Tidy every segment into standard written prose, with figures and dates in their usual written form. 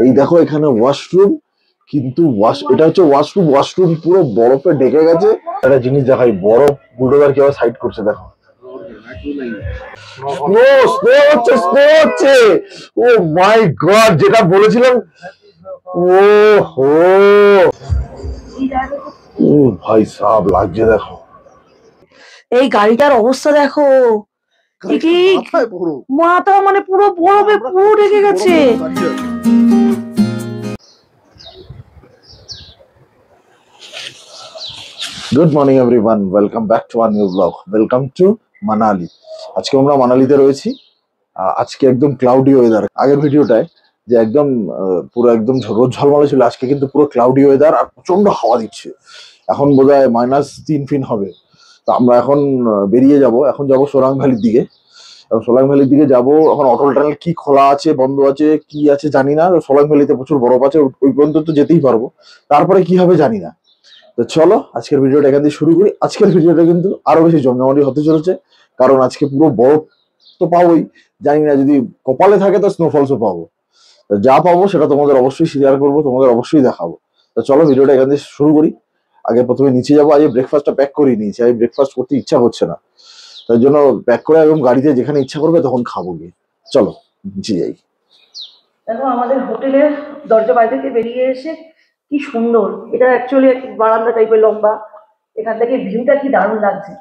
এই দেখো এখানে ওয়াশরুম, কিন্তু এটা হচ্ছে ওয়াশরুম পুরো বরফে ঢেকে গেছে। একটা জিনিস দেখাই, বরফ বুলডোজার কিভাবে সাইড করছে দেখো। স্নো হচ্ছে। ও মাই গড, যেটা বলেছিলাম। ও হো, ও ভাই সাব লাগছে দেখো। এই গাড়িটার অবস্থা দেখো, মাথা মানে পুরো বরফে পুরো ঢেকে গেছে। Good morning everyone, welcome back to our new blog. Welcome to Manali. আজকে আমরা মানালিতে রয়েছি। আজকে একদম ক্লাউডি ওয়েদার। আগের ভিডিওটায় যে একদম পুরো একদম রোদ ঝলমলে ছিল, আজকে কিন্তু পুরো ক্লাউডি ওয়েদার আর প্রচন্ড হাওয়া দিচ্ছে। এখন বোধহয় -3 ফিট হবে। তো আমরা এখন বেরিয়ে যাব, এখন যাব সোলাং ভ্যালির দিকে। সোলাং ভ্যালির দিকে যাব। এখন অটল টানেল কি খোলা আছে বন্ধ আছে কি আছে জানি না। সোলাং ভ্যালিতে প্রচুর বরফ আছে, ওই পর্যন্ত তো যেতেই পারবো, তারপরে কি হবে জানি না। তো চলো আজকের ভিডিওটা এখান থেকে শুরু করি। আজকের ভিডিওটা কিন্তু আরো বেশি জমজমাটি হতে চলেছে, কারণ আজকে পুরো বরফ তো পাবোই, জানি না যদি কপালে থাকে তো স্নোফলসও পাবো। যা পাবো সেটা তোমাদের অবশ্যই শেয়ার করবো, তোমাদের অবশ্যই দেখাবো। তো চলো ভিডিওটা এখান থেকে শুরু করি। আগে প্রথমে নিচে যাবো। আজ ব্রেকফাস্টটা প্যাক করে নিয়েছি, আমি ব্রেকফাস্ট করতে ইচ্ছা করছে না, তার জন্য প্যাক করে এবং গাড়িতে যেখানে ইচ্ছা করবে তখন খাবো গিয়ে। চলো নিচে যাই। দেখো আমাদের হোটেলের দরজা বাইরে থেকে বেরিয়ে এসে কি সুন্দর, এটা অ্যাকচুয়ালি একটা বারান্দা টাইপের লম্বা। এখান থেকে ভিউটা কি দারুণ লাগছে।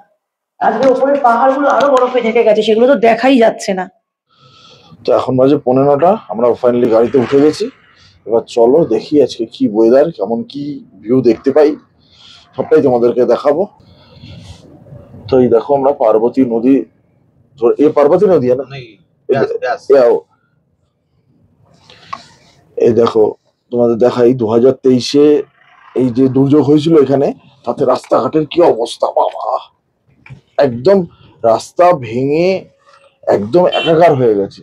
আজকে ওপরের পাহাড়গুলো আরো বরফে ঢেকে গেছে, সেগুলো তো দেখাই যাচ্ছে না। তো এখন বাজে 9:15, আমরা ফাইনালি গাড়িতে উঠে গেছি। এবার চলো দেখি আজকে কি ওয়েদার, কেমন কি ভিউ দেখতে পাই, সবটাই তোমাদেরকে দেখাবো। তো এই দেখো আমরা পার্বতী নদী, পার্বতী নদী না, এই দেখো তোমাদের দেখাই 2023-এ এই যে দুর্যোগ হয়েছিল এখানে, তাতে রাস্তাঘাটের কি অবস্থা বাবা, একদম রাস্তা ভেঙে একদম একাকার হয়ে গেছে।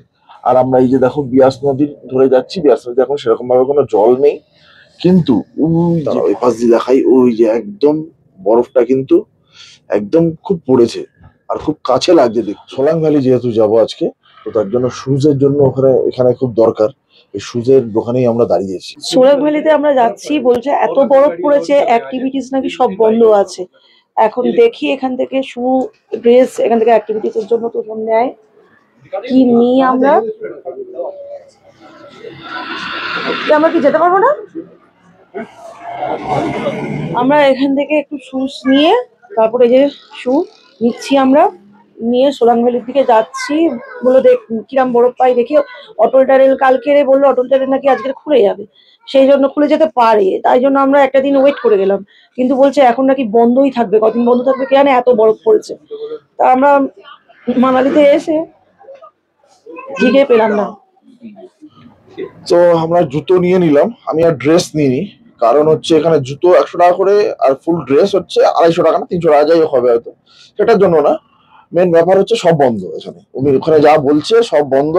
আর আমরা এই যে দেখো বিয়াস নদী ধরে যাচ্ছি, বিয়াস নদী এখন সেরকম ভাবে কোনো জল নেই, কিন্তু ওই পাশ দিয়ে দেখাই, ওই যে একদম বরফটা কিন্তু একদম খুব পড়েছে আর খুব কাছে লাগছে দেখ। সোলাং ভ্যালি যেহেতু যাবো আজকে, তো তার জন্য শুজের জন্য এখানে খুব দরকার। এই শুজের দোকানেই আমরা দাঁড়িয়েছি। সোলাং ভ্যালিতে আমরা যাচ্ছি, বলছে এত বরফ পড়েছে অ্যাক্টিভিটিস নাকি সব বন্ধ আছে। এখন দেখি এখান থেকে শু ড্রেস এখান থেকে অ্যাক্টিভিটিস এর জন্য তো সব নেয়, কি নিয়ে আমরা কি যেতে পারবো না। আমরা এখান থেকে একটু শুজ নিয়ে তারপরে যে শু নিচ্ছি আমরা, নিয়ে সোলাং ভ্যালির দিকে যাচ্ছি। বলে দেখ কিরাম বরফ পাই দেখি। অটল টানেল কালকে বললো অটল টানেল নাকি আজকে খুলে যাবে, সেই জন্য খুলে যেতে পারে, তাই জন্য আমরা একটা দিন ওয়েট করে গেলাম। কিন্তু বলছে এখন নাকি বন্ধই থাকবে, কদিন বন্ধ থাকবে কে জানে, এত বরফ পড়েছে। তা আমরা মানালিতে এসে জিগে পেলাম না। তো আমরা জুতো নিয়ে নিলাম, আমি আর ড্রেস নিইনি, কারণ হচ্ছে এখানে জুতো 100 টাকা করে আর ফুল ড্রেস হচ্ছে 250 টাকা না 300 টাকা যাই হবে হয়তো, সেটার জন্য না। মেন ব্যাপার হচ্ছে সব বন্ধ এখানে, উনি ওখানে যা বলছে সব বন্ধ।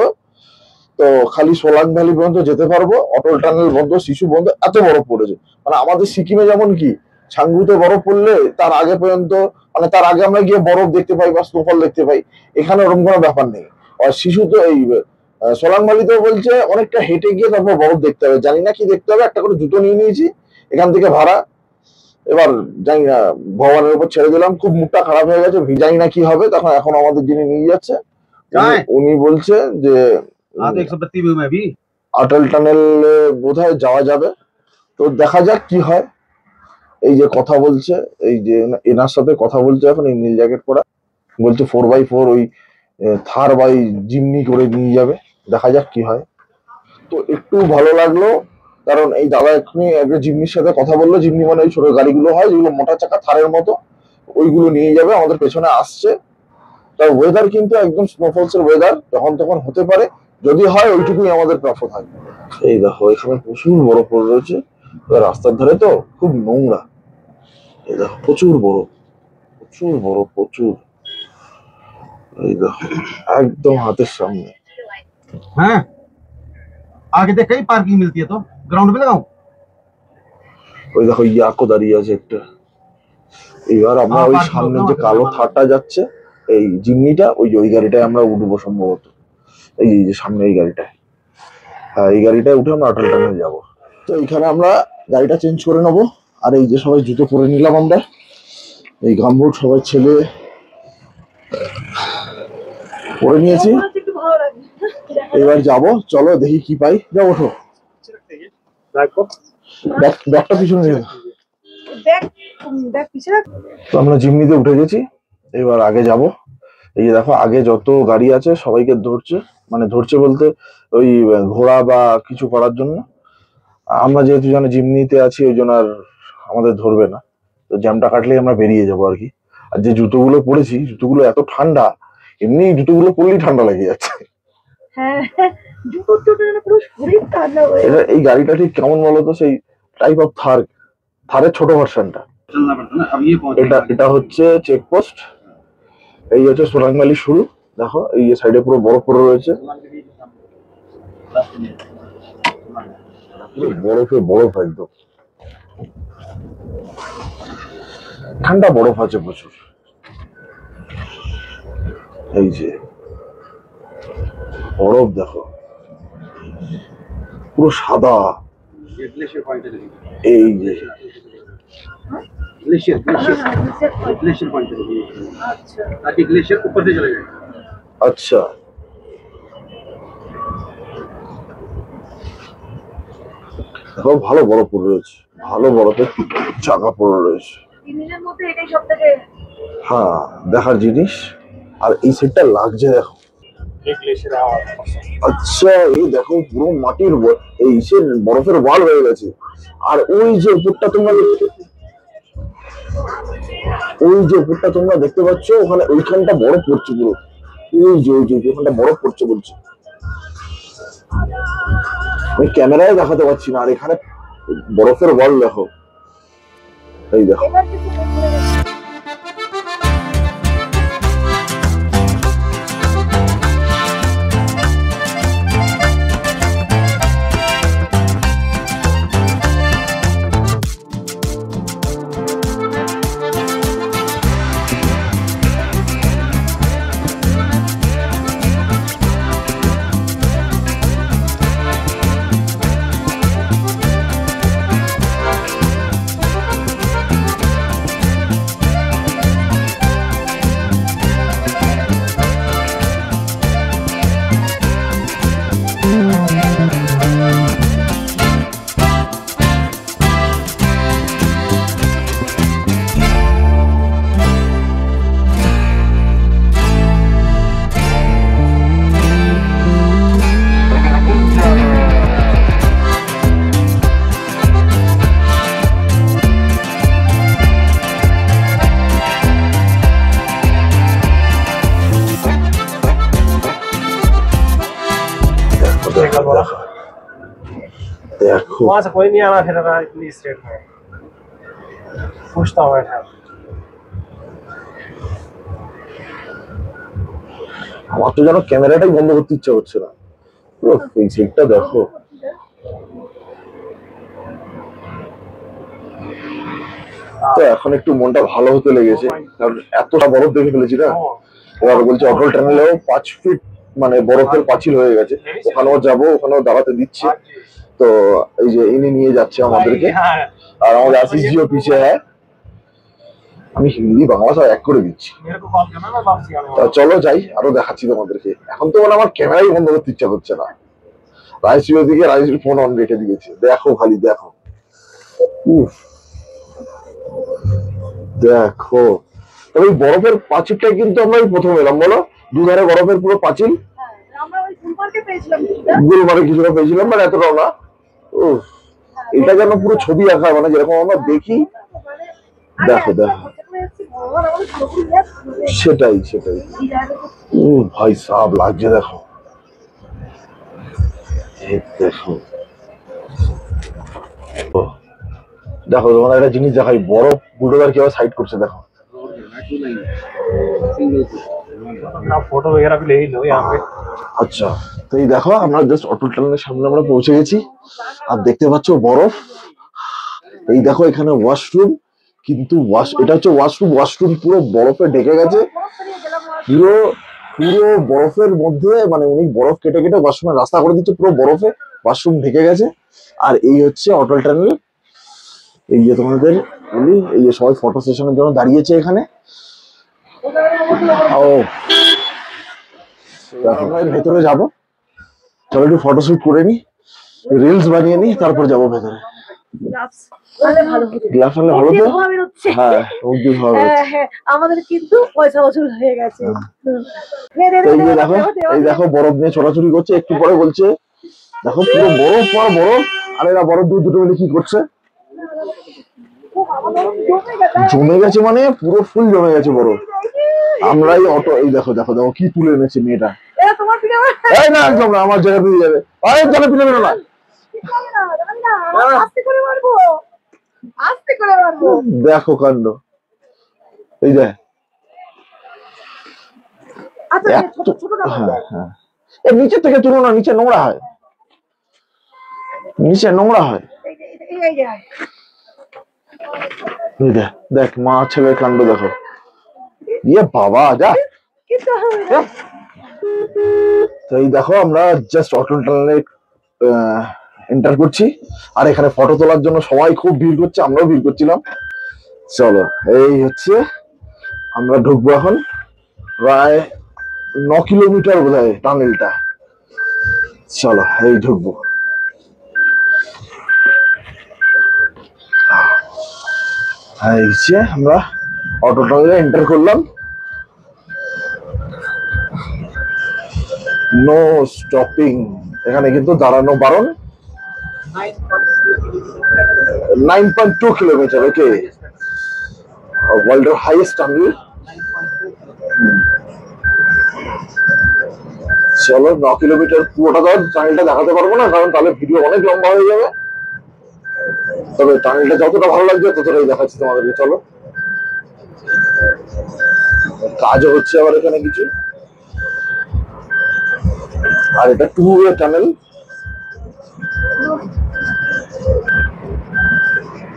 তো খালি সোলাং ভ্যালি পর্যন্ত যেতে পারবো, অটল টানেল বন্ধ, শিশু বন্ধ, এত বরফ পড়েছে। মানে আমাদের সিকিমে যেমন কি ছাঙ্গুতে বরফ পড়লে তার আগে পর্যন্ত, মানে তার আগে আমরা গিয়ে বরফ দেখতে পাই বা স্নোফল দেখতে পাই, এখানে ওরকম কোনো ব্যাপার নেই। আর শিশু তো এই সোলাং ভ্যালিতেও বলছে অনেকটা হেঁটে গিয়ে তারপর বরফ দেখতে হবে, জানি না কি দেখতে হবে। একটা করে জুতো নিয়ে নিয়েছি এখান থেকে ভাড়া, এবার জানি না, ভগবানের উপর ছেড়ে দিলাম। খুব মুখটা খারাপ হয়ে গেছে, জানি না কি হবে। তখন এখন আমাদের যিনি নিয়ে যাচ্ছে উনি বলছে যে অটল টানেল বোধহয় যাওয়া যাবে, তো দেখা যাক কি হয়। এই যে কথা বলছে, এই যে এনার সাথে কথা বলছে এখন, এই নীল জ্যাকেট পরা, বলছে 4x4 ওই থার বাই জিমনি করে নিয়ে যাবে, দেখা যাক কি হয়। তো একটু ভালো লাগলো, কারণ এই দাদা এক্ষুনি একটা জিমনির সাথে কথা বললো। জিমনি মানে ওই ছোট গাড়িগুলো হয় যেগুলো মোটা চাকা থারের মতো, ওইগুলো নিয়ে যাবে, আমাদের পেছনে আসছে। তার ওয়েদার কিন্তু একদম স্নোফলস এর ওয়েদার, যখন তখন হতে পারে, যদি হয় ওইটুকুই আমাদের প্রাপ্য থাকবে। এই দেখো এখানে প্রচুর বরফ পড়ে রয়েছে, রাস্তার ধারে তো খুব নোংরা। এই দেখো প্রচুর বরফ, প্রচুর বরফ, প্রচুর। এই দেখো একদম হাতের সামনে। হ্যাঁ आगे देख कहीं पार्किंग मिलती है तो ग्राउंड में लगाऊं। ওই দেখো ইয়াকো দাঁড়িয়ে আছে একটা। এবার আমরা ওই সামনে যে কালো থারটা যাচ্ছে, এই জিমনিটা, ওই গাড়িটায় আমরা উঠবো সম্ভবত, এই যে সামনে এই গাড়িটায়। হ্যাঁ, এই গাড়িটায় উঠে আমরা অটল টানেলে যাবো। তো এখানে আমরা গাড়িটা চেঞ্জ করে নেবো। আর এই যে সবাই জুতো পরে নিলাম আমরা, এই গামবুট সবাই ছেলে পরে নিয়েছি। একটু ভালো লাগে। এবার যাব, চলো দেখি কি পাই। যাও ওঠো, ব্যাগটা পিছনে নিয়ে। ব্যাগ ব্যাগ পিছে রাখ। তো আমরা জিমনিতে উঠে গেছি, এবার আগে যাব। এই যে দেখো আগে যত গাড়ি আছে সবাইকে ধরছে, মানে ধরছে বলতে ওই ঘোড়া বা কিছু করার জন্য। আমরা যেহেতু জানি জিমনিতে আছি ওই জন্য আর আমাদের ধরবে না। তো জ্যামটা কাটলেই আমরা বেরিয়ে যাবো আর কি। আর যে জুতোগুলো পরেছি, জুতোগুলো এত ঠান্ডা, এমনি জুতোগুলো পরলেই ঠান্ডা লেগে যাচ্ছে। হ্যাঁ, জুতো না পুরো শরীর ঠান্ডা হয়ে এটা এই গাড়িটা ঠিক কেমন বলতো, সেই টাইপ অফ থারের ছোট ভার্সনটা। चलना पड़ता ना, अब ये पहुंच এটা হচ্ছে চেকপোস্ট। এই হচ্ছে সোলাংমালি শুরু। দেখো এই যে সাইডে পুরো বরফ পড়ে রয়েছে, পুরো বরফে বরফ একদম ঠান্ডা বরফ আছে প্রচুর। এই যে বরফ দেখো পুরো সাদা। ये ग्लेशियर पॉइंट है, এই যে ग्लेशियर ग्लेशियर গেছে। ग्लेशियर पॉइंट है, আচ্ছা, ताकि ग्लेशियर ऊपर से चले जाए। আচ্ছা, দেখো ভালো বরফ পড়ে রয়েছে, ভালো বরফের চাকা পড়ে রয়েছে। জিনিসের মধ্যে এটাই সব থেকে হ্যাঁ, দেখার জিনিস। আর এই সেটটা লাগছে দেখো। আচ্ছা, এই দেখো পুরো মাটির এই সে বরফের ওয়াল হয়ে গেছে। আর ওই যে উপরটা তোমরা দেখতে পাচ্ছ, ওখানে ওইখানটা বরফ পড়ছে পুরো। ওইখানটা বরফ পড়ছে বলছে, আমি ক্যামেরায় দেখাতে পারছি না। আর এখানে বরফের ওয়াল দেখো, এই দেখো। এবার কিছু বলতে হবে। देखो वहां से कोई नहीं आना फिर रहा इतनी स्ट्रेट में पूछता हूँ बैठा আমার তো যেন ক্যামেরাটাই বন্ধ করতে ইচ্ছা হচ্ছে না, পুরো এই সেটটা দেখো। তো এখন একটু মনটা ভালো হতে লেগেছে, কারণ এতটা বরফ দেখে ফেলেছি না। এবার বলছে অটল টানেলেও 5 ফিট মানে বরফের পাঁচিল হয়ে গেছে, ওখানেও যাবো, ওখানেও দাঁড়াতে দিচ্ছে। তো এই যে ইনি নিয়ে যাচ্ছে আমাদেরকে, আর আমাদের আশিস জিও পিছে হ্যাঁ। আমি হিন্দি বাংলা সব এক করে দিচ্ছি। मेरे को कॉल करना मैं वापसी आने তা চলো যাই, আরো দেখাচ্ছি তোমাদেরকে। এখন তো মানে আমার ক্যামেরাই বন্ধ করতে ইচ্ছা করছে না। রাইসিও দিকে রাইসির ফোন অন রেখে দিয়েছে, দেখো খালি দেখো। উফ, দেখো। তবে এই বরফের পাঁচিলটা কিন্তু আমরা এই প্রথম এলাম, বলো। দুধারে বরফের পুরো পাঁচিল। হ্যাঁ, আমরা ওই গুলমার্গে পেয়েছিলাম কিছুটা। গুলমার্গে কিছুটা পেয়েছিলাম, মানে এতটাও না। উফ, এটা যেন পুরো ছবি আঁকা, মানে যেরকম আমরা দেখি। দেখো দেখো, সেটাই সেটাই। ও ভাই সাব লাগছে দেখো, এই দেখো। ও, দেখো তোমার একটা জিনিস দেখাই, বরফ বুলডোজার কিভাবে সাইড করছে দেখো। अपना फोटो वगैरह भी ले ही लो यहाँ पे আচ্ছা, তো এই দেখো আমরা জাস্ট অটল টানেলের সামনে আমরা পৌঁছে গেছি। আর দেখতে পাচ্ছ বরফ। এই দেখো এখানে ওয়াশরুম, কিন্তু এটা হচ্ছে ওয়াশরুম পুরো বরফে ঢেকে গেছে। পুরো পুরো বরফের মধ্যে, মানে উনি বরফ কেটে কেটে ওয়াশরুমের রাস্তা করে দিচ্ছে, পুরো বরফে ওয়াশরুম ঢেকে গেছে। আর এই হচ্ছে অটল টানেল। এই যে তোমাদের বলি, এই যে সবাই ফটো সেশনের জন্য দাঁড়িয়েছে এখানে। ও আমরা এর ভেতরে যাবো, চলো একটু ফটোশুট করে নি, রিলস বানিয়ে নি, তারপর যাবো ভেতরে। গ্লাভস আনলে ভালো হতো। গ্লাস আনলে ভালো তো। ধোঁয়া বেরোচ্ছে। হ্যাঁ অবধি ভালো হ্যাঁ হ্যাঁ, আমাদের কিন্তু পয়সা বসুল হয়ে গেছে। নে, নে, তো নে, এই যে নে, দেখো, নে, নে, এই নে। দেখো বরফ নিয়ে ছোটাছুটি করছে, একটু পরে বলছে দেখো পুরো বরফ আর বরফ। আর এরা বরফ দুটো মিলে কি করছে, জমে গেছে, মানে পুরো ফুল জমে গেছে বরফ। আমরাই অটো, এই দেখো দেখো দেখো কি তুলে এনেছে মেয়েটা। এরা তোমার পিঠে এই না একদম না, আমার জায়গা দিয়ে যাবে। আরে জায়গা পিলে বেরো না। আস্তে করে মারবো, আস্তে করে মারবো। দেখো কাণ্ড, এই দেখ। আচ্ছা ছোট এত- ছোটটা হ্যাঁ মারবো। হ্যাঁ, এ নিচে থেকে তুলো না, নিচে নোংরা হয়, নিচে নোংরা হয়। এই যে, এই যে, এই দেখ দেখ, মা ছেলের কাণ্ড দেখো। ইয়ে বাবা যা। কিন্তু তো এই দেখো আমরা জাস্ট অটল টানেলে এন্টার করছি, আর এখানে ফটো তোলার জন্য সবাই খুব ভিড় করছে, আমরাও ভিড় করছিলাম। চলো এই হচ্ছে, আমরা ঢুকবো এখন। প্রায় 9 কিলোমিটার বোধ হয় টানেলটা। চলো এই ঢুকবো। এই যে আমরা অটো টানেলে এন্টার করলাম। নো স্টপিং, এখানে কিন্তু দাঁড়ানো বারণ। 9.2 কিলোমিটার, ওকে, ওয়ার্ল্ডের হাইয়েস্ট টানেল। চলো 9 কিলোমিটার পুরোটা তো টানেলটা দেখাতে পারবো না, কারণ তাহলে ভিডিও অনেক লম্বা হয়ে যাবে। তবে টানেলটা যতটা ভালো লাগবে ততটাই দেখাচ্ছি তোমাদেরকে। চলো, কাজও হচ্ছে আবার এখানে কিছু। আর এটা 2 ওয়ে টানেল।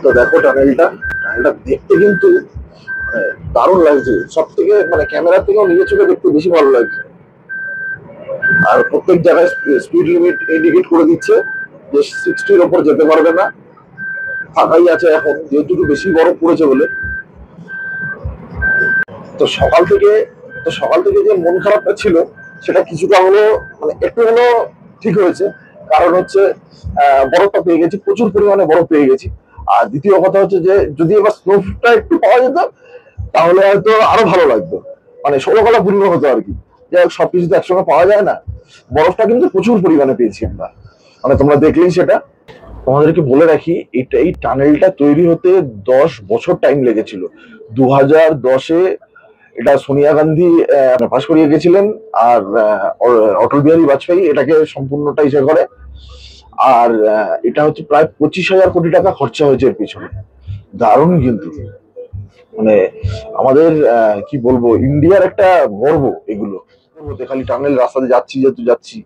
তো দেখো টানেলটা, টানেলটা দেখতে কিন্তু দারুণ লাগছে, সব থেকে মানে ক্যামেরা থেকেও নিজের চোখে দেখতে বেশি ভালো লাগছে। আর প্রত্যেক জায়গায় স্পিড লিমিট ইন্ডিকেট করে দিচ্ছে যে 60-র ওপর যেতে পারবে না। ফাঁকাই আছে এখন, যেহেতু একটু বেশি বরফ পড়েছে বলে। তো সকাল থেকে, যে মন খারাপটা ছিল সেটা কিছুটা হলো, মানে একটু হলো ঠিক হয়েছে। কারণ হচ্ছে বরফটা পেয়ে গেছি, প্রচুর পরিমাণে বরফ পেয়ে গেছি। আর দ্বিতীয় কথা হচ্ছে যে যদি এবার স্নোটা একটু পাওয়া যেত তাহলে হয়তো আরো ভালো লাগতো, মানে ষোলকলা পূর্ণ হতো আর কি। যাই হোক, সবকিছু তো একসঙ্গে পাওয়া যায় না। বরফটা কিন্তু প্রচুর পরিমাণে পেয়েছি আমরা, মানে তোমরা দেখলেই সেটা। তোমাদেরকে বলে রাখি, এই টানেলটা তৈরি হতে 10 বছর টাইম লেগেছিল। 2010-এ এটা সোনিয়া গান্ধী পাশ করিয়ে গেছিলেন, আর অটল বিহারী বাজপেয়ী এটাকে সম্পূর্ণটা ইসে করে। আর এটা হচ্ছে প্রায় 25,000 কোটি টাকা খরচা হয়েছে এর পিছনে। দারুণ কিন্তু, মানে আমাদের কি বলবো, ইন্ডিয়ার একটা গর্ব এগুলো। খালি টানেল রাস্তাতে যাচ্ছি, যেহেতু যাচ্ছি,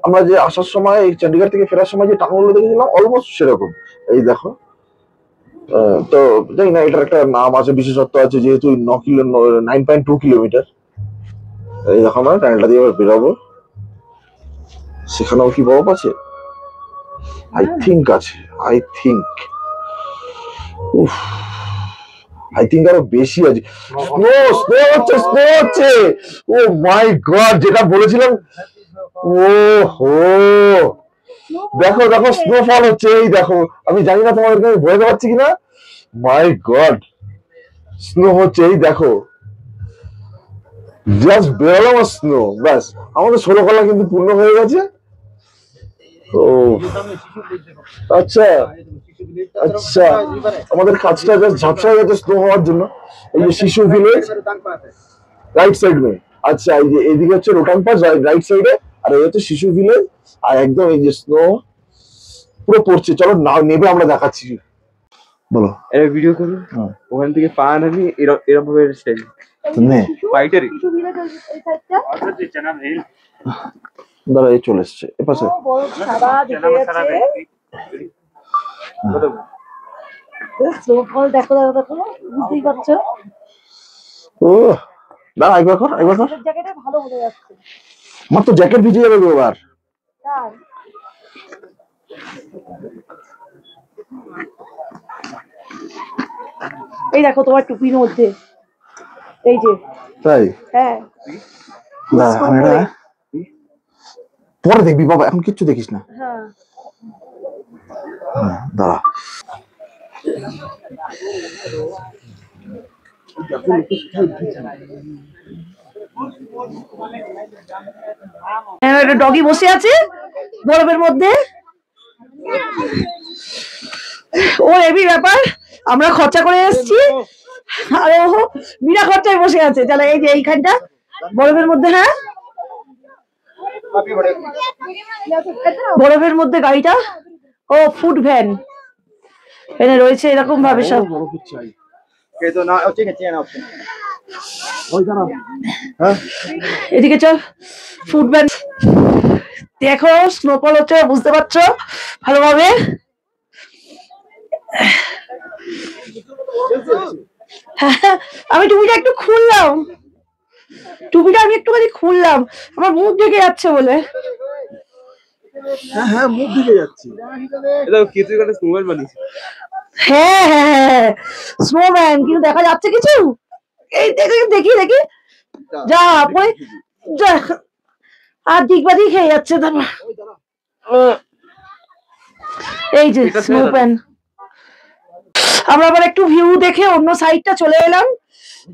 আমরা যে আসার সময় এই চন্ডীগড় থেকে ফেরার সময় যে টানেলগুলো দেখেছিলাম অলমোস্ট সেরকম। এই দেখো, তো জানি না এটার একটা নাম আছে, বিশেষত্ব আছে, যেহেতু 9.2 কিলোমিটার। এই দেখো আমরা টানেলটা দিয়ে এবার বেরোবো। সেখানেও কি বরফ আছে? আই থিঙ্ক আছে, আই থিঙ্ক। উফ, আই থিঙ্ক আরো বেশি আছে। স্নো স্নো হচ্ছে, স্নো হচ্ছে। ও মাই গড, যেটা বলেছিলাম। ও হো, দেখো দেখো স্নোফল হচ্ছে, এই দেখো। আমি জানি না তোমাদেরকে আমি বোঝাতে পারছি কিনা। মাই গড, স্নো হচ্ছে, এই দেখো। জাস্ট বেরোলাম আর স্নো, ব্যাস আমাদের 16 কলা কিন্তু পূর্ণ হয়ে গেছে। ও আচ্ছা আচ্ছা, আমাদের কাজটা জাস্ট ঝাপসা হয়ে গেছে স্নো হওয়ার জন্য। এই যে শিশু ভিলেজ রাইট সাইড মে, আচ্ছা এই যে এইদিকে হচ্ছে রোটাং পাস রাইট সাইডে, আর এই হচ্ছে শিশু ভিলেজ। আর একদম এই যে স্নো পুরো পড়ছে। চলো না নেবে আমরা দেখাচ্ছি। বলো, একটা ভিডিও করুন, হ্যাঁ। ওখান থেকে পা নামি এরকম ভাবে স্টাইল নে ফাইটারই। কিছু ভিলেজ এই সাইডটা ऑर्डर दे चना भेल দাঁড়া, এই চলে এসছে এপাশে। বড় সাদা चना দিকে मसाला আছে। भेल স্নোফল দেখো দেখো দেখো, বুঝতেই পারছো। ও দাঁড়া একবার কর একবার কর। জ্যাকেটে ভালো বোঝা যাচ্ছে। আমার তো জ্যাকেট ভিজে যাবে গো এবার। তার এই দেখো তোমার টুপির মধ্যে এই যে। তাই হ্যাঁ দাঁড়া আমি এটা পরে দেখবি বাবা, এখন কিচ্ছু দেখিস না। হ্যাঁ দাঁড়া একটা ডগি বসে আছে বরফের মধ্যে। ও এবি ব্যাপার, আমরা খরচা করে এসেছি আরে ও বিনা খরচায় বসে আছে। তাহলে এই যে এইখানটা বরফের মধ্যে, হ্যাঁ বরফের মধ্যে গাড়িটা ও ফুড ভ্যান এনে রয়েছে এরকম ভাবে সব। এদিকে চল ফুড ভ্যান দেখো, স্নোফল হচ্ছে বুঝতে পারছো ভালোভাবে। আমি টুপিটা একটু খুললাম, টুপিটা আমি একটুখানি খুললাম, আমার মুখ ঢেকে যাচ্ছে বলে। হ্যাঁ মুখ ঢেকে যাচ্ছে। এটা কিছু করে স্নোম্যান বানিয়েছে। হ্যাঁ হ্যাঁ স্নোম্যান, কিন্তু দেখা যাচ্ছে কিছু? এই দেখি দেখি দেখি যা পরে যা আর দিকবাদি খেয়ে যাচ্ছে তারপর। এই যে স্নোম্যান। আমরা আবার একটু ভিউ দেখে অন্য সাইডটা চলে এলাম।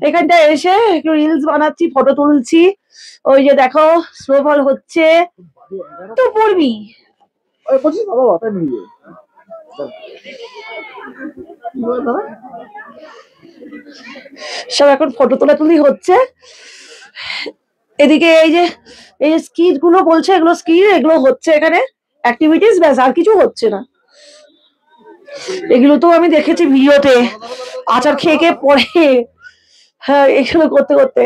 এখানটা এসে একটু রিলস বানাচ্ছি, ফটো তুলছি। ওই যে দেখো স্নোফল হচ্ছে, তো পড়বি সব এখন ফটো তোলাতুলি হচ্ছে। এদিকে এই যে স্কিট গুলো বলছে, এগুলো স্কিট, এগুলো হচ্ছে এখানে অ্যাক্টিভিটিস, ব্যাস আর কিছু হচ্ছে না। এগুলো তো আমি দেখেছি ভিডিওতে, আচার খেয়ে খেয়ে পরে হ্যাঁ এগুলো করতে করতে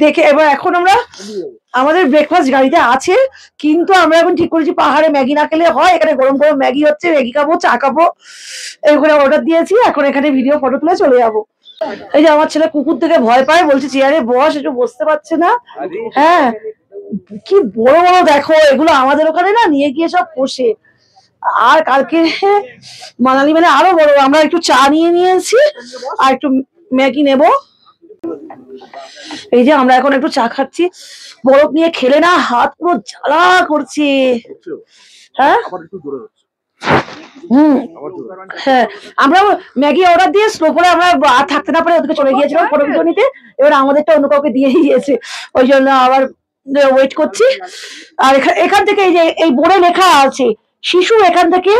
দেখে। এবার এখন আমরা আমাদের ব্রেকফাস্ট গাড়িতে আছে, কিন্তু আমরা এখন ঠিক করেছি পাহাড়ে ম্যাগি না খেলে হয়, এখানে গরম গরম ম্যাগি হচ্ছে, ম্যাগি খাবো, চা খাবো, এগুলো অর্ডার দিয়েছি। এখন এখানে ভিডিও ফটো তুলে চলে যাবো। এই যে আমার ছেলে কুকুর থেকে ভয় পায়, বলছে চেয়ারে বস, একটু বসতে পারছে না। হ্যাঁ কি বড় বড় দেখো, এগুলো আমাদের ওখানে না নিয়ে গিয়ে সব পোষে। আর কালকে মানালি মানে আরো বড়। আমরা একটু চা নিয়ে নিয়েছি আর একটু ম্যাগি নেব। এই যে আমরা এখন একটু চা খাচ্ছি, বরফ নিয়ে খেলে না হাত পুরো জ্বালা করছে। হ্যাঁ হ্যাঁ আমরা ম্যাগি অর্ডার দিয়ে স্নোফলে আমরা আর থাকতে না পারে ওদিকে চলে গিয়েছিলাম ফটো ভিডিও নিতে। এবার আমাদেরটা অন্য কাউকে দিয়ে দিয়েছে, ওই জন্য আবার ওয়েট করছি। আর এখান থেকে এই যে এই বোর্ডে লেখা আছে শিশু এখান থেকে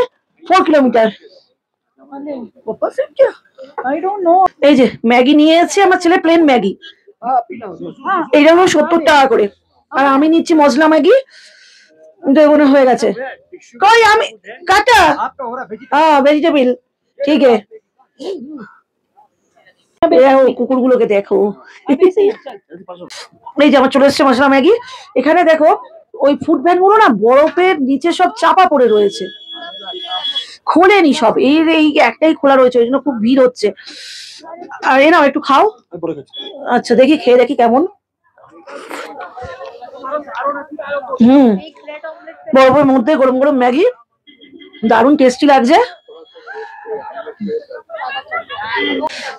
4 কিলোমিটার। এই যে ম্যাগি নিয়ে এসেছি আমার ছেলে, প্লেন ম্যাগি, এইটা হলো 70 টাকা করে। আর আমি নিচ্ছি মশলা ম্যাগি, মনে হয়ে গেছে। কই আমি কাটা হ্যাঁ ভেজিটেবল ঠিক আছে। কুকুর গুলোকে দেখো, এই যে আমার চলে এসছে মশলা ম্যাগি। এখানে দেখো ওই ফুড ভ্যান গুলো না বরফের নিচে সব চাপা পড়ে রয়েছে, খোলেনি সব, এই একটাই খোলা রয়েছে, ওই জন্য খুব ভিড় হচ্ছে। আর এ নাও একটু খাও। আচ্ছা দেখি খেয়ে দেখি কেমন। বরফের মধ্যে গরম গরম ম্যাগি, দারুণ টেস্টি লাগছে।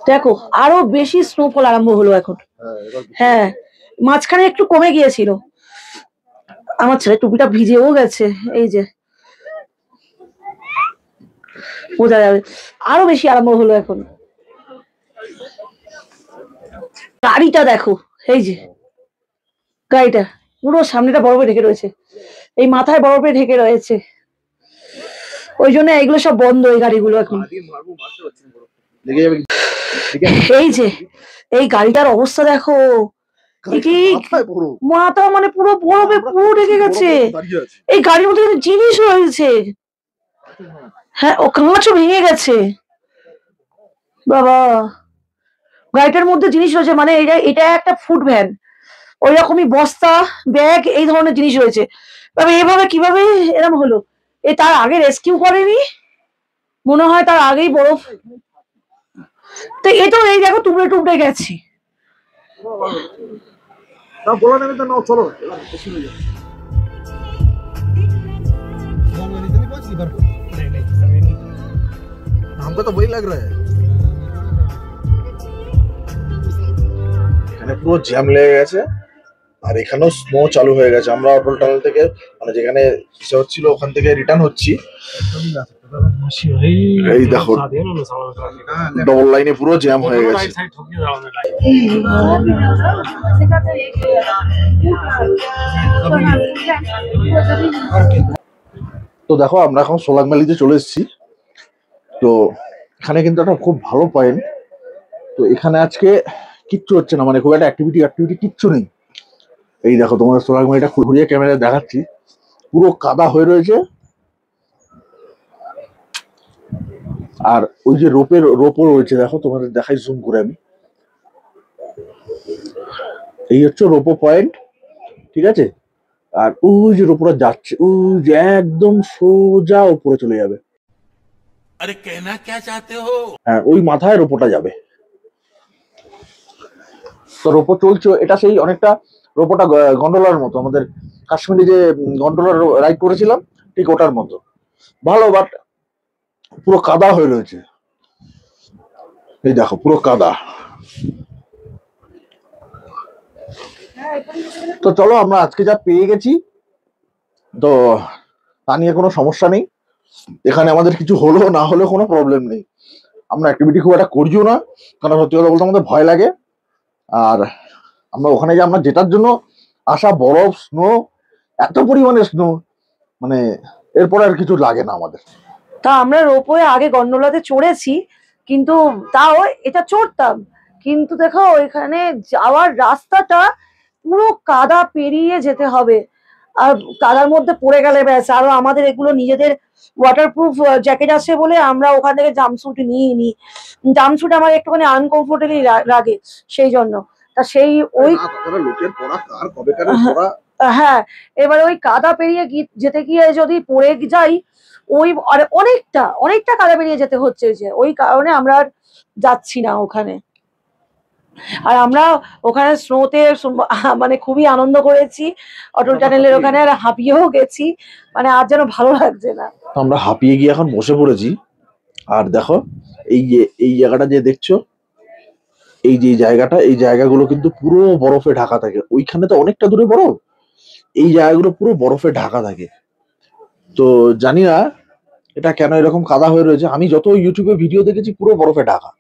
দেখো আরো বেশি স্নোফল আরম্ভ হলো এখন। হ্যাঁ মাঝখানে একটু কমে গিয়েছিল, আমার ছেলে টুপিটা ভিজেও গেছে, এই যে বোঝা যাবে আরো বেশি আরম্ভ হলো এখন। গাড়িটা দেখো, এই যে গাড়িটা পুরো সামনেটা বরফে ঢেকে রয়েছে, এই মাথায় বরফে ঢেকে রয়েছে, ওই জন্য এইগুলো সব বন্ধ এই গাড়িগুলো এখন। এই যে এই গাড়িটার অবস্থা দেখো, মাথা মানে পুরো বরফে পুরো ঢেকে গেছে। এই গাড়ির মধ্যে কিন্তু জিনিস রয়েছে, হ্যাঁ ও কাঁচও ভেঙে গেছে বাবা। গাড়িটার মধ্যে জিনিস রয়েছে, মানে এটা একটা ফুড ভ্যান, ওই রকমই বস্তা ব্যাগ এই ধরনের জিনিস রয়েছে। তবে এভাবে কিভাবে এরকম হলো, তার আগে রেস্কিউ করেনি মনে হয়, তার আগেই বরফ তো এই দেখো টুবড়ে টুবড়ে গেছে। না বলা নেবে তো, নাও চলো। हमको तो वही लग रहा है। এখানে পুরো জ্যাম লেগে গেছে, আর এখানেও স্নো চালু হয়ে গেছে। আমরা অটল টানেল থেকে মানে যেখানে ইসে হচ্ছিল ওখান থেকে রিটার্ন হচ্ছি। এই দেখো ডবল লাইনে পুরো জ্যাম হয়ে গেছে। তো দেখো আমরা এখন সোলাং ভ্যালিতে চলে এসেছি। তো এখানে কিন্তু একটা খুব ভালো পয়েন্ট। তো এখানে আজকে কিচ্ছু হচ্ছে না, মানে খুব একটা অ্যাক্টিভিটি কিচ্ছু নেই। এই দেখো তোমাদের সোলাং ভ্যালিটা ঘুরিয়ে ক্যামেরায় দেখাচ্ছি, পুরো কাদা হয়ে রয়েছে। আর ওই যে রোপও রয়েছে, দেখো তোমাদের দেখাই জুম করে আমি। এই হচ্ছে রোপো পয়েন্ট, ঠিক আছে। আর ওই যে রোপোটা যাচ্ছে, ওই যে একদম সোজা উপরে চলে যাবে। अरे कहना क्या चाहते हो? হ্যাঁ, ওই মাথায় রোপোটা যাবে। তো রোপো চলছে, এটা সেই অনেকটা রোপোটা গন্ডোলার মতো, আমাদের কাশ্মীরে যে গন্ডোলার রাইড করেছিলাম ঠিক ওটার মতো ভালো, বাট পুরো কাদা হয়ে রয়েছে। এই দেখো পুরো কাদা। তো চলো আমরা আজকে যা পেয়ে গেছি, তো তা নিয়ে কোনো সমস্যা নেই। এখানে আমাদের কিছু হলো না হলেও কোনো প্রবলেম নেই। আমরা অ্যাক্টিভিটি খুব একটা করিও না, কারণ সত্যি কথা বলতে আমাদের ভয় লাগে। আর আমরা ওখানে যে আমরা যেটার জন্য আসা, বরফ, স্নো, এত পরিমাণে স্নো, মানে এরপর আর কিছু লাগে না আমাদের। তা আমরা রোপওয়ে আগে গন্ডোলাতে চড়েছি, কিন্তু তাও এটা চড়তাম, কিন্তু দেখো এখানে যাওয়ার রাস্তাটা পুরো কাদা পেরিয়ে যেতে হবে। আর কাদার মধ্যে পড়ে গেলে ব্যাস। আরো আমাদের এগুলো নিজেদের ওয়াটারপ্রুফ জ্যাকেট আছে বলে আমরা ওখান থেকে জাম্পস্যুট নিইনি। জাম্পস্যুট আমার একটুখানি আনকমফোর্টেবলি লাগে, সেই জন্য। তা সেই ওই লোকের পড়া কার কবেকার পড়া। হ্যাঁ, এবার ওই কাদা পেরিয়ে যেতে গিয়ে যদি পড়ে যাই, ওই অনেকটা কাদা পেরিয়ে যেতে হচ্ছে, যে ওই কারণে আমরা আর যাচ্ছি না ওখানে। আর আমরা ওখানে স্নোতে মানে খুবই আনন্দ করেছি অটল টানেলের ওখানে, আর হাঁপিয়েও গেছি, মানে আর যেন ভালো লাগছে না। আমরা হাঁপিয়ে গিয়ে এখন বসে পড়েছি। আর দেখো এই জায়গাটা যে দেখছো, এই যে জায়গাটা, এই জায়গাগুলো কিন্তু পুরো বরফে ঢাকা থাকে। ওইখানে তো অনেকটা দূরে বরফ, এই জায়গাগুলো পুরো বরফে ঢাকা থাকে। তো জানি না এটা কেন এরকম কাদা হয়ে রয়েছে। আমি যত ইউটিউবে ভিডিও দেখেছি পুরো বরফে ঢাকা।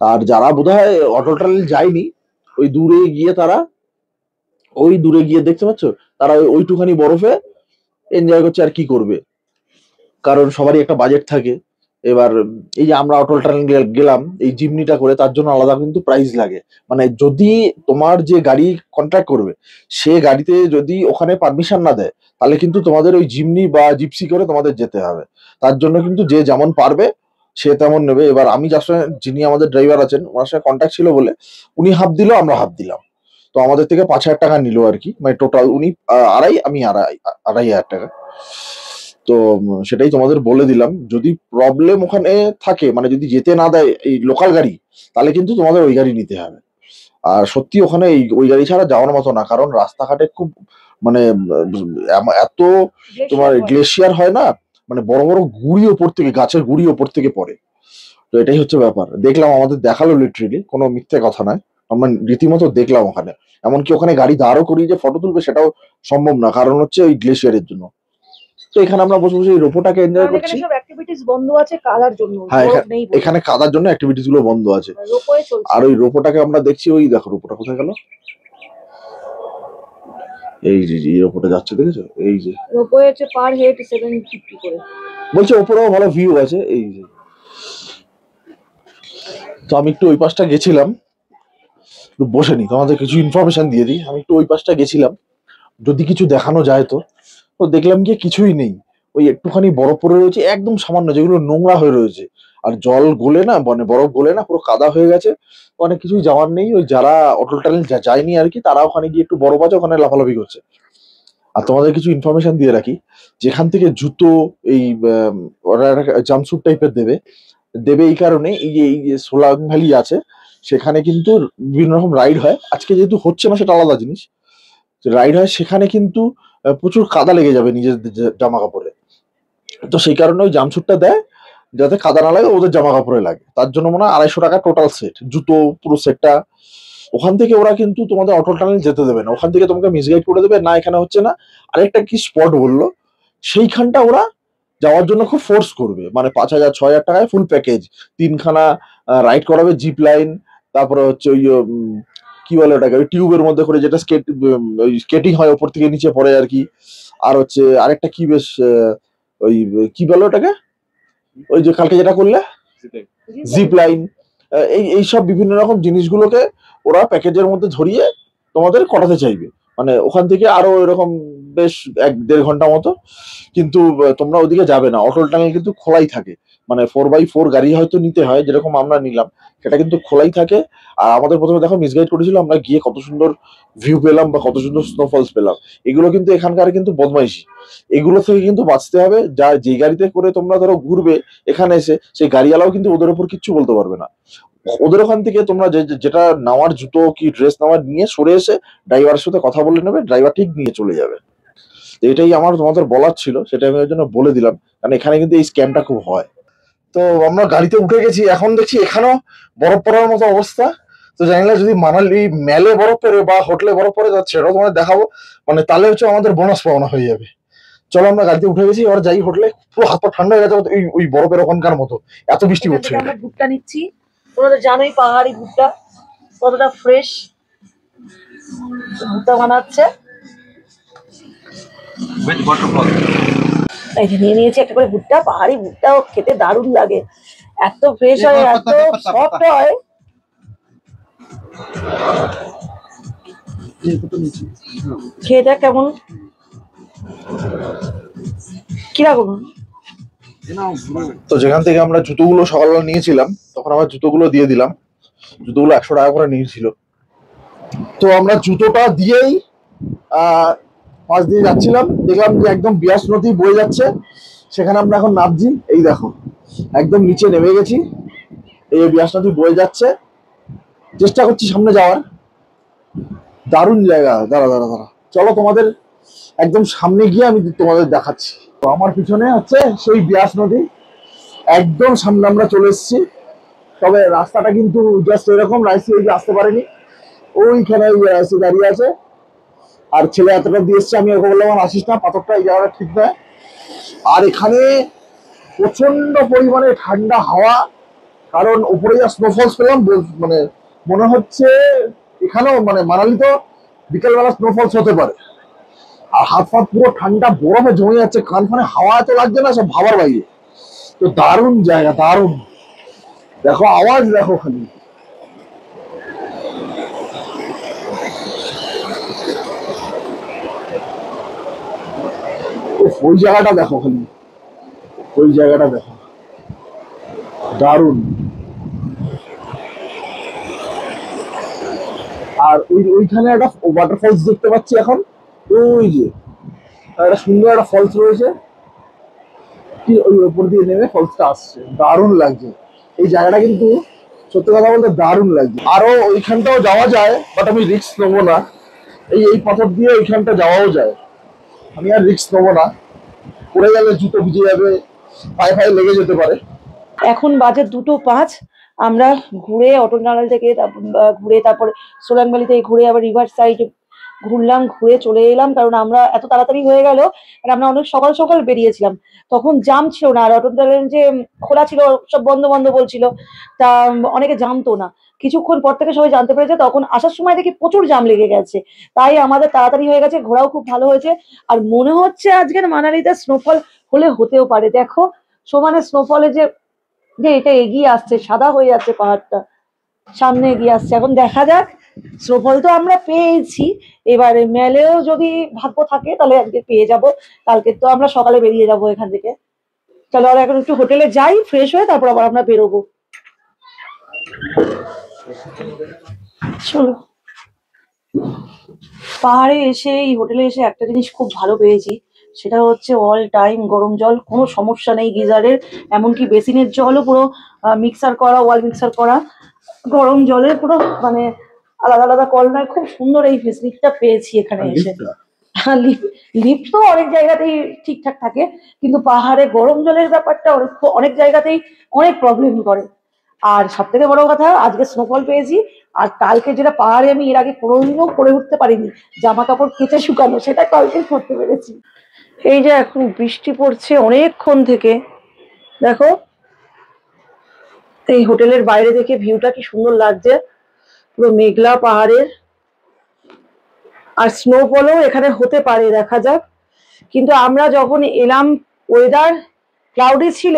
আর যারা বোধহয় অটল টানেল যায়নি, ওই দূরে গিয়ে দেখতে পাচ্ছ, তারা ওইটুখানি বরফে এনজয় করছে। আর কি করবে, কারণ সবারই একটা বাজেট থাকে। এবার এই যে আমরা অটল টানেল গেলাম এই জিমনিটা করে, তার জন্য আলাদা কিন্তু প্রাইস লাগে। মানে যদি তোমার যে গাড়ি কন্ট্রাক্ট করবে সে গাড়িতে যদি ওখানে পারমিশন না দেয়, তাহলে কিন্তু তোমাদের ওই জিমনি বা জিপসি করে তোমাদের যেতে হবে। তার জন্য কিন্তু যে যেমন পারবে সে তেমন নেবে। এবার আমি যার সঙ্গে, যিনি আমাদের ড্রাইভার আছেন, ওনার সঙ্গে কন্ট্যাক্ট ছিল বলে উনি হাফ দিল, আমরা হাফ দিলাম। তো আমাদের থেকে 5,000 টাকা নিল আর কি, মানে টোটাল উনি আমি আড়াই হাজার টাকা। তো সেটাই তোমাদের বলে দিলাম, যদি প্রবলেম ওখানে থাকে, মানে যদি যেতে না দেয় এই লোকাল গাড়ি, তাহলে কিন্তু তোমাদের ওই গাড়ি নিতে হবে। আর সত্যি ওখানে ওই গাড়ি ছাড়া যাওয়ার মতো না, কারণ রাস্তাঘাটে খুব মানে এত তোমার গ্লেশিয়ার হয় না, মানে বড় বড় গুড়ি ওপর থেকে, গাছের গুড়ি ওপর থেকে পড়ে। তো এটাই হচ্ছে ব্যাপার। দেখলাম, আমাদের দেখালো, লিটারেলি কোনো মিথ্যে কথা নয়, আমরা রীতিমতো দেখলাম ওখানে। এমনকি ওখানে গাড়ি দাঁড়ও করিয়ে যে ফটো তুলবে সেটাও সম্ভব না, কারণ হচ্ছে ওই গ্লেশিয়ারের জন্য। তো এখানে আমরা বসে বসে এই রোপোটাকে এনজয় করছি। সব অ্যাক্টিভিটিস বন্ধ আছে কাদার জন্য। হ্যাঁ, এখানে কাদার জন্য অ্যাক্টিভিটিস গুলো বন্ধ আছে। আর ওই রোপোটাকে আমরা দেখছি, ওই দেখো রোপোটা কোথায় গেল, এই যে এই রোপোটা যাচ্ছে, দেখেছো? এই যে রোপওয়ে হচ্ছে পার হেড 750 করে বলছে, ওপরেও ভালো ভিউ আছে। এই যে, তো আমি একটু ওই পাশটা গেছিলাম, বসে নি, তোমাদের কিছু ইনফরমেশন দিয়ে দিই। আমি একটু ওই পাশটা গেছিলাম, যদি কিছু দেখানো যায়। তো দেখলাম গিয়ে কিছুই নেই, ওই একটুখানি বরফ পড়ে রয়েছে, একদম সামান্য, যেগুলো নোংরা হয়ে রয়েছে। আর জল গলে না, মানে বরফ গলে না, পুরো কাদা হয়ে গেছে। অনেক কিছুই যাওয়ার নেই। ওই যারা অটল টানেল যায়নি আর কি, তারা ওখানে গিয়ে একটু বরফ আছে, ওখানে লাফালাফি করছে। আর তোমাদের কিছু ইনফরমেশন দিয়ে রাখি, যেখান থেকে জুতো, এই ওরা জাম্পস্যুট টাইপের দেবে এই কারণে, এই যে সোলাং ভ্যালি আছে, সেখানে কিন্তু বিভিন্ন রকম রাইড হয়। আজকে যেহেতু হচ্ছে না সেটা আলাদা জিনিস, রাইড হয় সেখানে কিন্তু প্রচুর কাদা লেগে যাবে নিজেদের জামা কাপড়ে। তো সেই কারণে ওই জামশুটটা দেয় যাতে কাদা না লাগে, ওদের জামা কাপড়ে লাগে। তার জন্য মনে হয় 250 টাকা টোটাল সেট, জুতো পুরো সেটটা। ওখান থেকে ওরা কিন্তু তোমাদের অটল টানেল যেতে দেবে না, ওখান থেকে তোমাকে মিসগাইড করে দেবে, না এখানে হচ্ছে না। আরেকটা কি স্পট বললো, সেইখানটা ওরা যাওয়ার জন্য খুব ফোর্স করবে, মানে 5000 6000 টাকায় ফুল প্যাকেজ, 3খানা রাইড করাবে, জিপ লাইন, তারপরে হচ্ছে ওই কি বলে ওটাকে, ওই টিউবের মধ্যে করে যেটা ওই স্কেটিং হয় ওপর থেকে নিচে পড়ে আর কি। আর হচ্ছে আরেকটা কি বেশ ওই কি বলে ওটাকে, ওই যে কালকে যেটা করলে জিপ লাইন, এইসব বিভিন্ন রকম জিনিসগুলোকে ওরা প্যাকেজের মধ্যে ধরিয়ে তোমাদের করাতে চাইবে। মানে ওখান থেকে আরো এরকম বেশ 1-1.5 ঘন্টা মতো। কিন্তু তোমরা ওদিকে যাবে না, অটল টানেল কিন্তু খোলাই থাকে। মানে 4x4 গাড়ি হয়তো নিতে হয়, যেরকম আমরা নিলাম, সেটা কিন্তু খোলাই থাকে। আর আমাদের প্রথমে দেখো মিসগাইড করেছিল, আমরা গিয়ে কত সুন্দর ভিউ পেলাম বা কত সুন্দর স্নোফলস পেলাম। এগুলো কিন্তু এখানকার কিন্তু বদমাইশি, এগুলো থেকে কিন্তু বাঁচতে হবে। যে গাড়িতে করে তোমরা ধরো ঘুরবে এখানে এসে, সেই গাড়িওয়ালাও কিন্তু ওদের উপর কিচ্ছু বলতে পারবে না। ওদের ওখান থেকে তোমরা যেটা নেওয়ার জুতো কি ড্রেস নেওয়ার নিয়ে সরে এসে ড্রাইভারের সাথে কথা বলে নেবে, ড্রাইভার ঠিক নিয়ে চলে যাবে। তো এটাই আমার তোমাদের বলার ছিল, সেটা আমি ওই জন্য বলে দিলাম, কারণ এখানে কিন্তু এই স্ক্যামটা খুব হয়। তো আমরা গাড়িতে উঠে গেছি, এখন দেখছি এখানেও বরফ পড়ার মতো অবস্থা। তো জানি না যদি মানালি মেলে বরফ পড়ে বা হোটেলে বরফ পড়ে যাচ্ছে, সেটাও তোমাদের দেখাবো। মানে তাহলে হচ্ছে আমাদের বোনাস পাওনা হয়ে যাবে। চলো আমরা গাড়িতে উঠে গেছি, এবার যাই হোটেলে। পুরো হাত পা ঠান্ডা হয়ে গেছে ওই বরফের ওখানকার মতো, এত বৃষ্টি এখান পড়ছে। থেকে আমরা ভুট্টা নিচ্ছি, তোমরা তো জানোই পাহাড়ি ভুট্টা কতটা ফ্রেশ। ভুট্টা বানাচ্ছে, With waterfall. এই যে নিয়ে নিয়েছি একটা করে ভুট্টা। পাহাড়ি ভুট্টাও খেতে দারুণ লাগে, এত ফ্রেশ হয়, এত সফট হয়। খেয়েটা কেমন, কিরকম? তো যেখান থেকে আমরা জুতোগুলো সকালবেলা নিয়েছিলাম, তখন আমার জুতোগুলো দিয়ে দিলাম। জুতোগুলো 100 টাকা করে নিয়েছিল। তো আমরা জুতোটা দিয়েই পাশ দিয়ে যাচ্ছিলাম, দেখলাম যে একদম বিয়াস নদী বয়ে যাচ্ছে, সেখানে আমরা এখন নামছি। এই দেখো একদম নিচে নেমে গেছি, এই বিয়াস নদী বয়ে যাচ্ছে, চেষ্টা করছি সামনে যাওয়ার। দারুণ জায়গা। দাঁড়া দাঁড়া দাঁড়া, চলো তোমাদের একদম সামনে গিয়ে আমি তোমাদের দেখাচ্ছি। তো আমার পিছনে হচ্ছে সেই বিয়াস নদী, একদম সামনে আমরা চলে এসেছি। তবে রাস্তাটা কিন্তু জাস্ট এরকম, রাইসি ওই যে আসতে পারেনি, ওইখানে রাইসি দাঁড়িয়ে আছে। আর ছেলে এতটা দিয়ে এসছে, আমি ওকে বললাম আমার আসিস না, পাথরটা এই জায়গাটা ঠিক নয়। আর এখানে প্রচন্ড পরিমাণে ঠান্ডা হাওয়া, কারণ উপরে যা স্নোফলস পেলাম, মানে মনে হচ্ছে এখানেও মানে মানালিতেও বিকেলবেলা স্নোফলস হতে পারে। আর হাত ফাত পুরো ঠান্ডা বরফে জমে যাচ্ছে, কান ফানে হাওয়া এত লাগছে না, সব ভাবার বাইরে। তো দারুণ জায়গা, দারুণ। দেখো আওয়াজ দেখো খালি, ওই জায়গাটা দেখো খালি, ওই জায়গাটা দেখো, দারুণ। আর ওইখানে একটা ওয়াটারফলস দেখতে পাচ্ছি এখন, ওই যে একটা সুন্দর একটা ফলস রয়েছে, কি ওই উপর দিয়ে নেমে ফলসটা আসছে, দারুণ লাগছে। এই জায়গাটা কিন্তু সত্যি কথা বলতে দারুণ লাগছে। আরো ওইখানটাও যাওয়া যায়, বাট আমি রিস্ক নেবো না। এই পাথর দিয়ে ওইখানটা যাওয়াও যায়, আমি আর রিস্ক নেবো না। পড়ে গেলে জুতো ভিজে যাবে, পায়ে ফায়ে লেগে যেতে পারে। এখন বাজে 2:05। আমরা ঘুরে অটল টানেল থেকে ঘুরে তারপরে সোলাংভ্যালি থেকে ঘুরে আবার রিভার সাইড ঘুরলাম, ঘুরে চলে এলাম। কারণ আমরা এত তাড়াতাড়ি হয়ে গেল, আর আমরা অনেক সকাল সকাল বেরিয়েছিলাম, তখন জাম ছিল না। আর অটল টানেল যে খোলা ছিল, সব বন্ধ বন্ধ বলছিল, তা অনেকে জানতো না। কিছুক্ষণ পর থেকে সবাই জানতে পেরেছে, তখন আসার সময় দেখি প্রচুর জাম লেগে গেছে। তাই আমাদের তাড়াতাড়ি হয়ে গেছে, ঘোরাও খুব ভালো হয়েছে। আর মনে হচ্ছে আজকের মানালিতে স্নোফল হলে হতেও পারে। দেখো সমানে স্নোফলে যে যে এটা এগিয়ে আসছে, সাদা হয়ে যাচ্ছে পাহাড়টা, সামনে এগিয়ে আসছে। এখন দেখা যাক, স্নোফল তো আমরা পেয়েছি, এবারে মেলেও যদি ভাগ্য থাকে তাহলে আজকে পেয়ে যাব। কালকে তো আমরা সকালে বেরিয়ে যাব এখান থেকে। চলো আর এখন একটু হোটেলে যাই, ফ্রেশ হয়ে তারপর আবার আমরা বেরোবো। চলো। পাহাড়ে এসে, এই হোটেলে এসে একটা জিনিস খুব ভালো পেয়েছি, সেটা হচ্ছে অল টাইম গরম জল, কোনো সমস্যা নেই গিজারের। এমনকি বেসিনের জলও পুরো মিক্সার করা, ওয়াল মিক্সার করা। গরম জলের পুরো মানে আলাদা আলাদা কল নয়, খুব সুন্দর এই ফেসিলিটিটা পেয়েছি এখানে এসে। লিফট তো অনেক জায়গাতেই ঠিকঠাক থাকে, কিন্তু পাহাড়ে গরম জলের ব্যাপারটা অনেক জায়গাতেই অনেক প্রবলেম করে। আর সব থেকে বড় কথা, আজকে স্নোফল পেয়েছি। আর কালকে যেটা পাহাড়ে আমি এর আগে কোনোদিনও করে উঠতে পারিনি, জামা কাপড় কেচে শুকানো, সেটা কালকে করতে পেরেছি। এই যে এখন বৃষ্টি পড়ছে অনেকক্ষণ থেকে, দেখো এই হোটেলের বাইরে থেকে ভিউটা কি সুন্দর লাগছে, পুরো মেঘলা পাহাড়ের। আর স্নোফলও এখানে হতে পারে, দেখা যাক। কিন্তু আমরা যখন এলাম ওয়েদার ক্লাউডি ছিল,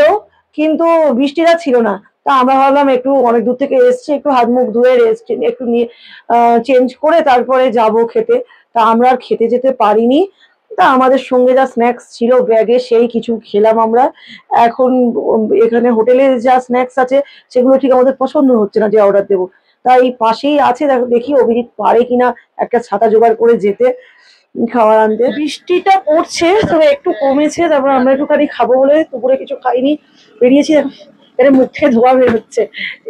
কিন্তু বৃষ্টিটা ছিল না। তা আমরা ভাবলাম একটু অনেক দূর থেকে এসছি, একটু হাত মুখ ধুয়ে রেস্ট একটু নিয়ে চেঞ্জ করে তারপরে যাব খেতে। তা আমরা আর খেতে যেতে পারিনি। তা আমাদের সঙ্গে যা স্ন্যাক্স ছিল ব্যাগে, সেই কিছু খেলাম আমরা। এখন এখানে হোটেলে যা স্ন্যাক্স আছে সেগুলো ঠিক আমাদের পছন্দ হচ্ছে না যে অর্ডার দেবো। তাই পাশেই আছে, দেখি অভিজিৎ পারে কিনা একটা ছাতা জোগাড় করে যেতে খাবার আনতে। বৃষ্টিটা পড়ছে, তবে একটু কমেছে। তারপর আমরা একটুখানি খাবো বলে দুপুরে কিছু খাইনি, বেরিয়েছি। এটা মুখে ধোয়া বেরোচ্ছে।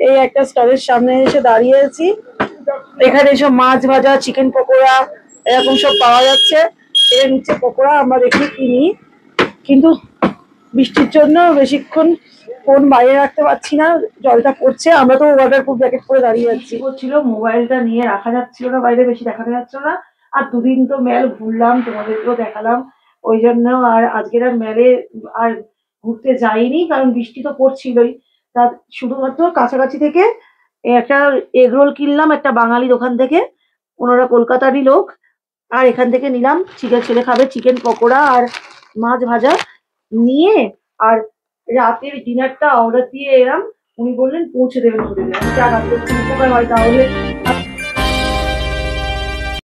এই একটা স্টলের সামনে এসে দাঁড়িয়ে আছি, এখানে সব মাছ ভাজা, চিকেন পকোড়া এরকম সব পাওয়া যাচ্ছে। এর নিচে পকোড়া আমরা দেখি কিনি, কিন্তু বৃষ্টির জন্য বেশিক্ষণ ফোন বাইরে রাখতে পারছি না, জলটা পড়ছে। আমরা তো ওয়াটারপ্রুফ জ্যাকেট পরে দাঁড়িয়ে যাচ্ছি। ছিল মোবাইলটা নিয়ে রাখা যাচ্ছিল না, বাইরে বেশি দেখানো যাচ্ছিল না। আর দুদিন তো মেল ঘুরলাম, তোমাদেরকেও দেখালাম, ওই জন্য আর আজকের আর মেলে আর ঘুরতে যাইনি, কারণ বৃষ্টি তো পড়ছিলই। তা শুধুমাত্র কাছাকাছি থেকে একটা এগরোল কিনলাম একটা বাঙালি দোকান থেকে, ওনারা কলকাতারই লোক। আর এখান থেকে নিলাম ছেলে খাবে চিকেন পকোড়া আর মাছ ভাজা নিয়ে। আর রাতের ডিনারটা অর্ডার দিয়ে এলাম, উনি বললেন পৌঁছে দেবেন হোটেলে। আমি যা রাতের উপকার হয় তাহলে